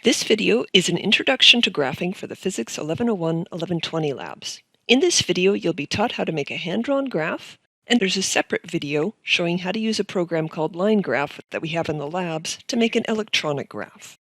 This video is an introduction to graphing for the Physics 1101-1120 labs. In this video, you'll be taught how to make a hand-drawn graph, and there's a separate video showing how to use a program called line graph that we have in the labs to make an electronic graph.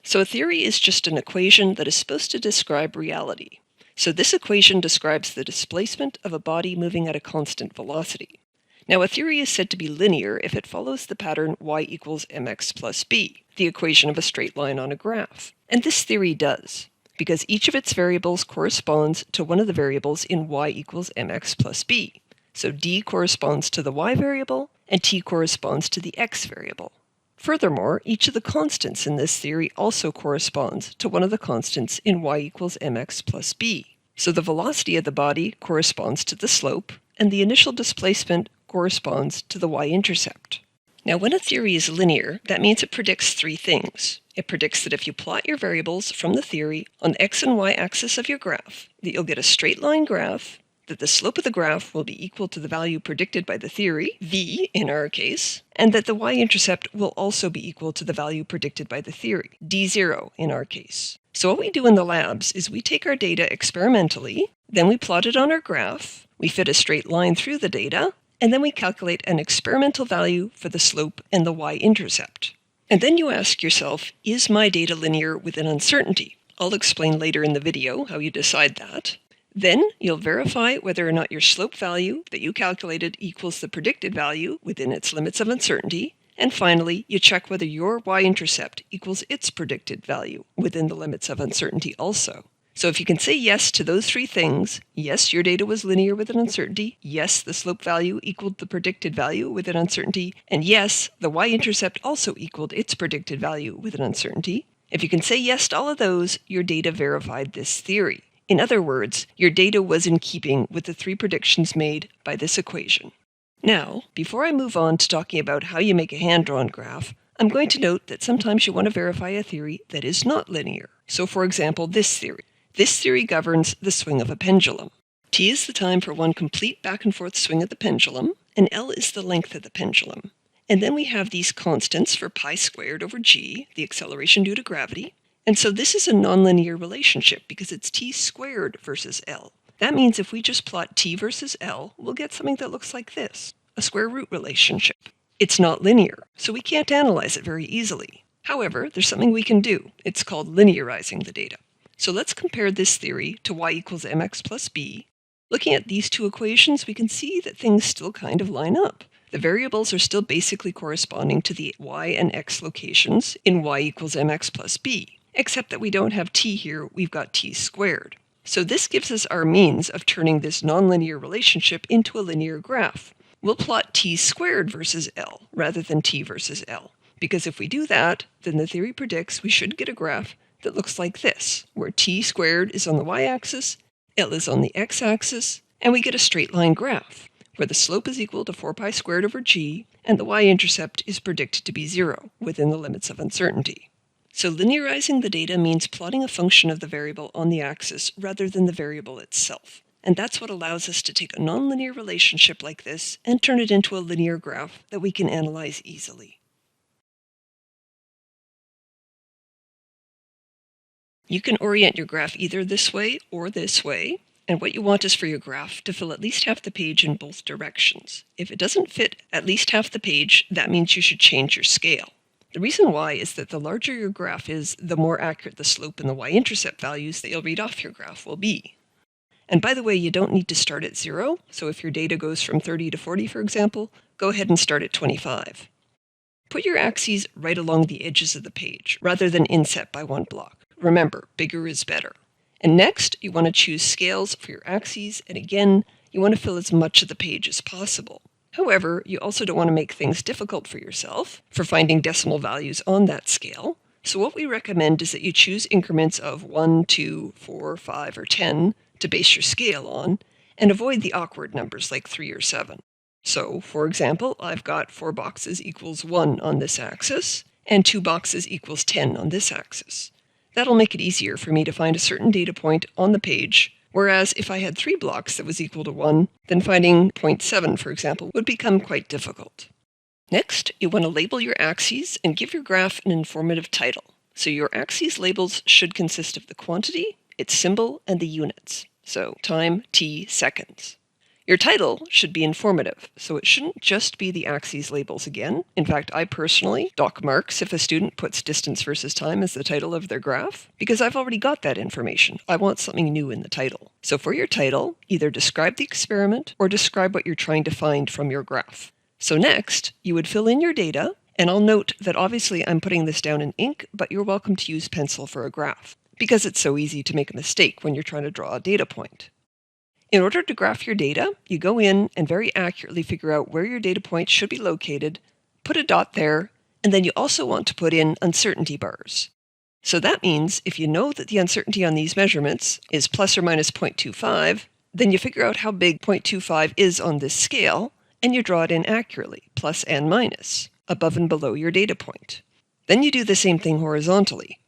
So a theory is just an equation that is supposed to describe reality. So this equation describes the displacement of a body moving at a constant velocity. Now, a theory is said to be linear if it follows the pattern y equals mx plus b, the equation of a straight line on a graph. And this theory does, because each of its variables corresponds to one of the variables in y equals mx plus b. So d corresponds to the y variable, and t corresponds to the x variable. Furthermore, each of the constants in this theory also corresponds to one of the constants in y equals mx plus b. So the velocity of the body corresponds to the slope, and the initial displacement corresponds to the y-intercept. Now, when a theory is linear, that means it predicts three things. It predicts that if you plot your variables from the theory on the x and y axis of your graph, that you'll get a straight line graph, that the slope of the graph will be equal to the value predicted by the theory, v in our case, and that the y-intercept will also be equal to the value predicted by the theory, d0 in our case. So what we do in the labs is we take our data experimentally, then we plot it on our graph, we fit a straight line through the data, and then we calculate an experimental value for the slope and the y-intercept. And then you ask yourself, is my data linear with an uncertainty? I'll explain later in the video how you decide that. Then you'll verify whether or not your slope value that you calculated equals the predicted value within its limits of uncertainty. And finally, you check whether your y-intercept equals its predicted value within the limits of uncertainty also. So if you can say yes to those three things, yes, your data was linear with an uncertainty, yes, the slope value equaled the predicted value with an uncertainty, and yes, the y-intercept also equaled its predicted value with an uncertainty. If you can say yes to all of those, your data verified this theory. In other words, your data was in keeping with the three predictions made by this equation. Now, before I move on to talking about how you make a hand-drawn graph, I'm going to note that sometimes you want to verify a theory that is not linear. So for example, this theory. This theory governs the swing of a pendulum. T is the time for one complete back and forth swing of the pendulum, and L is the length of the pendulum. And then we have these constants for pi squared over g, the acceleration due to gravity. And so this is a nonlinear relationship because it's t squared versus L. That means if we just plot t versus L, we'll get something that looks like this, a square root relationship. It's not linear, so we can't analyze it very easily. However, there's something we can do. It's called linearizing the data. So let's compare this theory to y equals mx plus b. Looking at these two equations, we can see that things still kind of line up. The variables are still basically corresponding to the y and x locations in y equals mx plus b, except that we don't have t here, we've got t squared. So this gives us our means of turning this nonlinear relationship into a linear graph. We'll plot t squared versus L rather than t versus L, because if we do that, then the theory predicts we should get a graph that looks like this, where t squared is on the y-axis, L is on the x-axis, and we get a straight line graph, where the slope is equal to 4 pi squared over g, and the y-intercept is predicted to be 0 within the limits of uncertainty. So linearizing the data means plotting a function of the variable on the axis rather than the variable itself. And that's what allows us to take a nonlinear relationship like this and turn it into a linear graph that we can analyze easily. You can orient your graph either this way or this way, and what you want is for your graph to fill at least half the page in both directions. If it doesn't fit at least half the page, that means you should change your scale. The reason why is that the larger your graph is, the more accurate the slope and the y-intercept values that you'll read off your graph will be. And by the way, you don't need to start at 0, so if your data goes from 30 to 40, for example, go ahead and start at 25. Put your axes right along the edges of the page, rather than inset by one block. Remember, bigger is better. And next, you want to choose scales for your axes, and again, you want to fill as much of the page as possible. However, you also don't want to make things difficult for yourself for finding decimal values on that scale. So what we recommend is that you choose increments of 1, 2, 4, 5, or 10 to base your scale on, and avoid the awkward numbers like 3 or 7. So, for example, I've got 4 boxes equals 1 on this axis, and 2 boxes equals 10 on this axis. That'll make it easier for me to find a certain data point on the page, whereas if I had 3 blocks that was equal to 1, then finding 0.7, for example, would become quite difficult. Next, you want to label your axes and give your graph an informative title. So your axes labels should consist of the quantity, its symbol, and the units. So time, t, seconds. Your title should be informative, so it shouldn't just be the axes labels again. In fact, I personally dock marks if a student puts distance versus time as the title of their graph, because I've already got that information. I want something new in the title. So for your title, either describe the experiment or describe what you're trying to find from your graph. So next, you would fill in your data, and I'll note that obviously I'm putting this down in ink, but you're welcome to use pencil for a graph, because it's so easy to make a mistake when you're trying to draw a data point. In order to graph your data, you go in and very accurately figure out where your data points should be located, put a dot there, and then you also want to put in uncertainty bars. So that means if you know that the uncertainty on these measurements is plus or minus 0.25, then you figure out how big 0.25 is on this scale, and you draw it in accurately, plus and minus, above and below your data point. Then you do the same thing horizontally.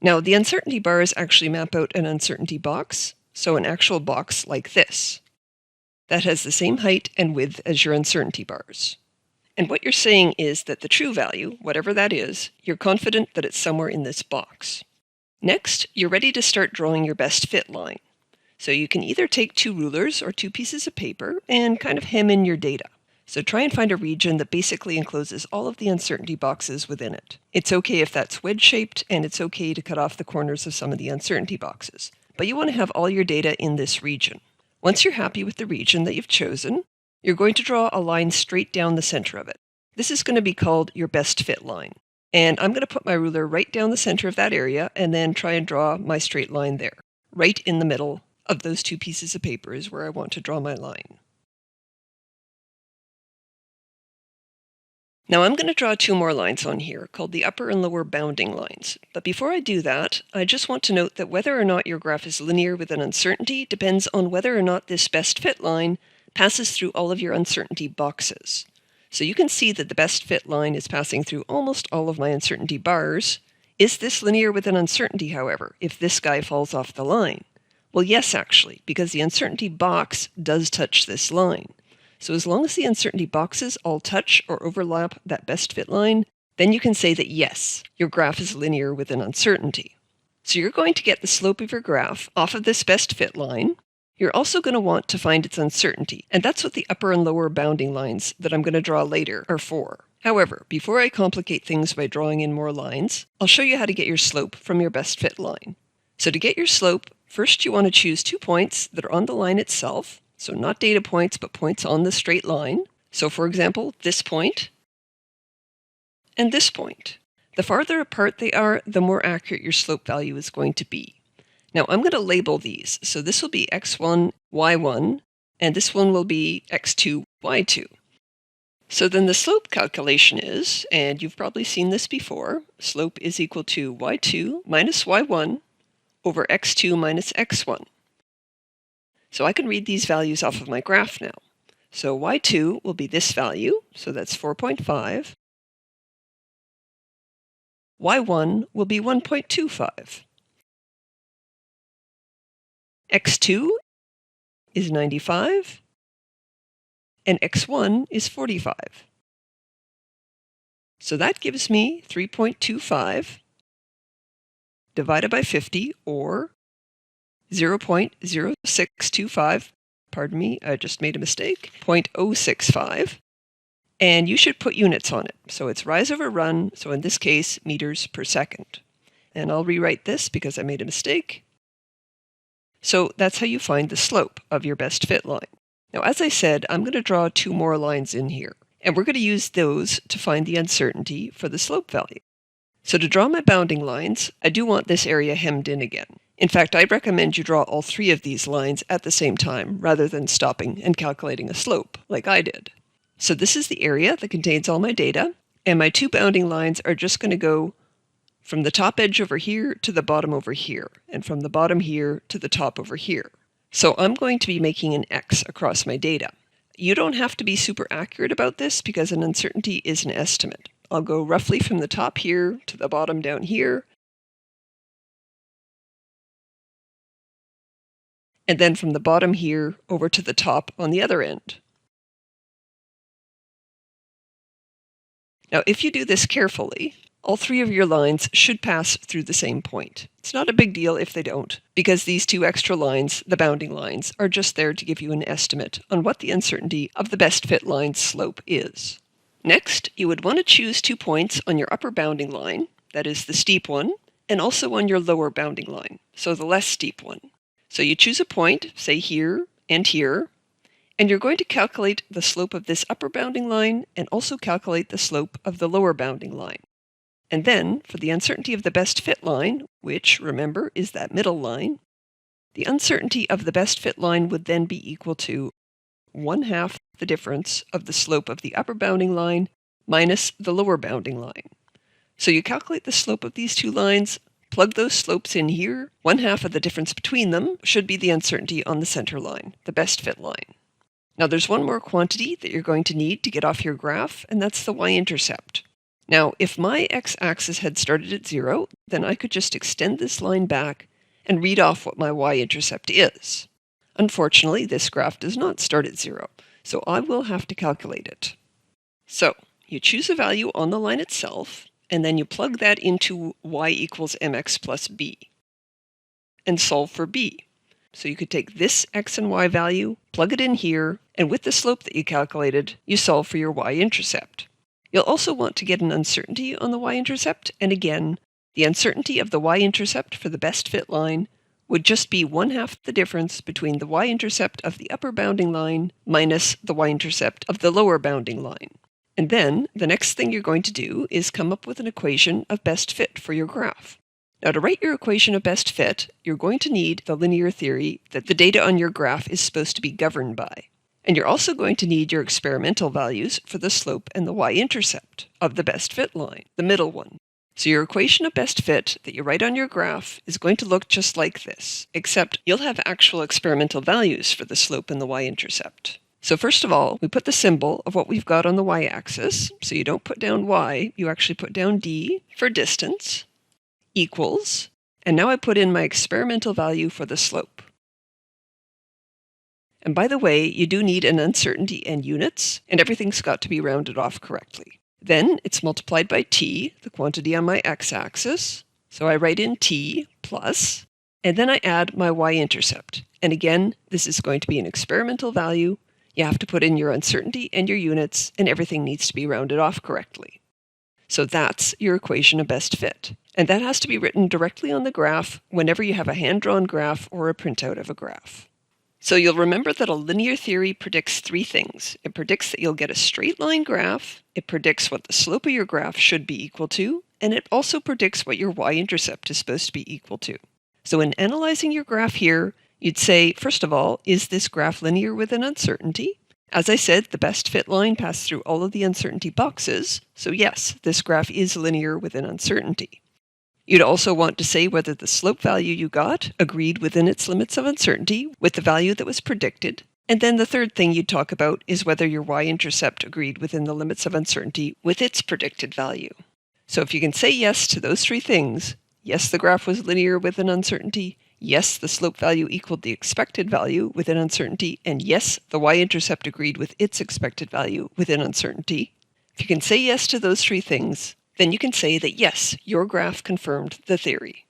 Now, the uncertainty bars actually map out an uncertainty box, so an actual box like this, that has the same height and width as your uncertainty bars. And what you're saying is that the true value, whatever that is, you're confident that it's somewhere in this box. Next, you're ready to start drawing your best fit line. So you can either take two rulers or two pieces of paper and kind of hem in your data. So try and find a region that basically encloses all of the uncertainty boxes within it. It's okay if that's wedge-shaped, and it's okay to cut off the corners of some of the uncertainty boxes. But you want to have all your data in this region. Once you're happy with the region that you've chosen, you're going to draw a line straight down the center of it. This is going to be called your best fit line. And I'm going to put my ruler right down the center of that area and then try and draw my straight line there. Right in the middle of those two pieces of paper is where I want to draw my line. Now I'm going to draw two more lines on here called the upper and lower bounding lines. But before I do that, I just want to note that whether or not your graph is linear with an uncertainty depends on whether or not this best fit line passes through all of your uncertainty boxes. So you can see that the best fit line is passing through almost all of my uncertainty bars. Is this linear with an uncertainty, however, if this guy falls off the line? Well, yes, actually, because the uncertainty box does touch this line. So as long as the uncertainty boxes all touch or overlap that best fit line, then you can say that yes, your graph is linear with an uncertainty. So you're going to get the slope of your graph off of this best fit line. You're also going to want to find its uncertainty, and that's what the upper and lower bounding lines that I'm going to draw later are for. However, before I complicate things by drawing in more lines, I'll show you how to get your slope from your best fit line. So to get your slope, first you want to choose 2 points that are on the line itself. So not data points, but points on the straight line. So for example, this point and this point. The farther apart they are, the more accurate your slope value is going to be. Now I'm going to label these. So this will be x1, y1, and this one will be x2, y2. So then the slope calculation is, and you've probably seen this before, slope is equal to y2 minus y1 over x2 minus x1. So I can read these values off of my graph now. So y2 will be this value, so that's 4.5. y1 will be 1.25. x2 is 95, and x1 is 45. So that gives me 3.25 divided by 50, or 0.0625, pardon me, I just made a mistake, 0.065, and you should put units on it. So it's rise over run, so in this case, meters per second. And I'll rewrite this because I made a mistake. So that's how you find the slope of your best fit line. Now, as I said, I'm going to draw 2 more lines in here, and we're going to use those to find the uncertainty for the slope value. So to draw my bounding lines, I do want this area hemmed in again. In fact, I'd recommend you draw all 3 of these lines at the same time, rather than stopping and calculating a slope, like I did. So this is the area that contains all my data, and my 2 bounding lines are just going to go from the top edge over here to the bottom over here, and from the bottom here to the top over here. So I'm going to be making an X across my data. You don't have to be super accurate about this because an uncertainty is an estimate. I'll go roughly from the top here to the bottom down here, and then from the bottom here over to the top on the other end. Now, if you do this carefully, all three of your lines should pass through the same point. It's not a big deal if they don't, because these two extra lines, the bounding lines, are just there to give you an estimate on what the uncertainty of the best fit line's slope is. Next, you would want to choose 2 points on your upper bounding line, that is the steep one, and also on your lower bounding line, so the less steep one. So you choose a point, say here and here, and you're going to calculate the slope of this upper bounding line and also calculate the slope of the lower bounding line. And then, for the uncertainty of the best fit line, which, remember, is that middle line, the uncertainty of the best fit line would then be equal to 1/2 the difference of the slope of the upper bounding line minus the lower bounding line. So you calculate the slope of these two lines, plug those slopes in here, 1/2 of the difference between them should be the uncertainty on the center line, the best fit line. Now there's one more quantity that you're going to need to get off your graph, and that's the y-intercept. Now, if my x-axis had started at 0, then I could just extend this line back and read off what my y-intercept is. Unfortunately, this graph does not start at 0, so I will have to calculate it. So, you choose a value on the line itself, and then you plug that into y equals mx plus b, and solve for b. So you could take this x and y value, plug it in here, and with the slope that you calculated, you solve for your y-intercept. You'll also want to get an uncertainty on the y-intercept, and again, the uncertainty of the y-intercept for the best fit line would just be 1/2 the difference between the y-intercept of the upper bounding line minus the y-intercept of the lower bounding line. And then, the next thing you're going to do is come up with an equation of best fit for your graph. Now, to write your equation of best fit, you're going to need the linear theory that the data on your graph is supposed to be governed by. And you're also going to need your experimental values for the slope and the y-intercept of the best fit line, the middle one. So your equation of best fit that you write on your graph is going to look just like this, except you'll have actual experimental values for the slope and the y-intercept. So first of all, we put the symbol of what we've got on the y-axis. So you don't put down y, you actually put down d for distance, equals, and now I put in my experimental value for the slope. And by the way, you do need an uncertainty and units, and everything's got to be rounded off correctly. Then it's multiplied by t, the quantity on my x-axis. So I write in t plus, and then I add my y-intercept. And again, this is going to be an experimental value. You have to put in your uncertainty and your units, and everything needs to be rounded off correctly. So that's your equation of best fit. And that has to be written directly on the graph whenever you have a hand-drawn graph or a printout of a graph. So you'll remember that a linear theory predicts 3 things. It predicts that you'll get a straight line graph, it predicts what the slope of your graph should be equal to, and it also predicts what your y-intercept is supposed to be equal to. So in analyzing your graph here, you'd say, first of all, is this graph linear with an uncertainty? As I said, the best fit line passed through all of the uncertainty boxes, so yes, this graph is linear with an uncertainty. You'd also want to say whether the slope value you got agreed within its limits of uncertainty with the value that was predicted. And then the third thing you'd talk about is whether your y-intercept agreed within the limits of uncertainty with its predicted value. So if you can say yes to those 3 things, yes, the graph was linear with an uncertainty, yes, the slope value equaled the expected value with an uncertainty, and yes, the y-intercept agreed with its expected value within uncertainty. If you can say yes to those 3 things, then you can say that yes, your graph confirmed the theory.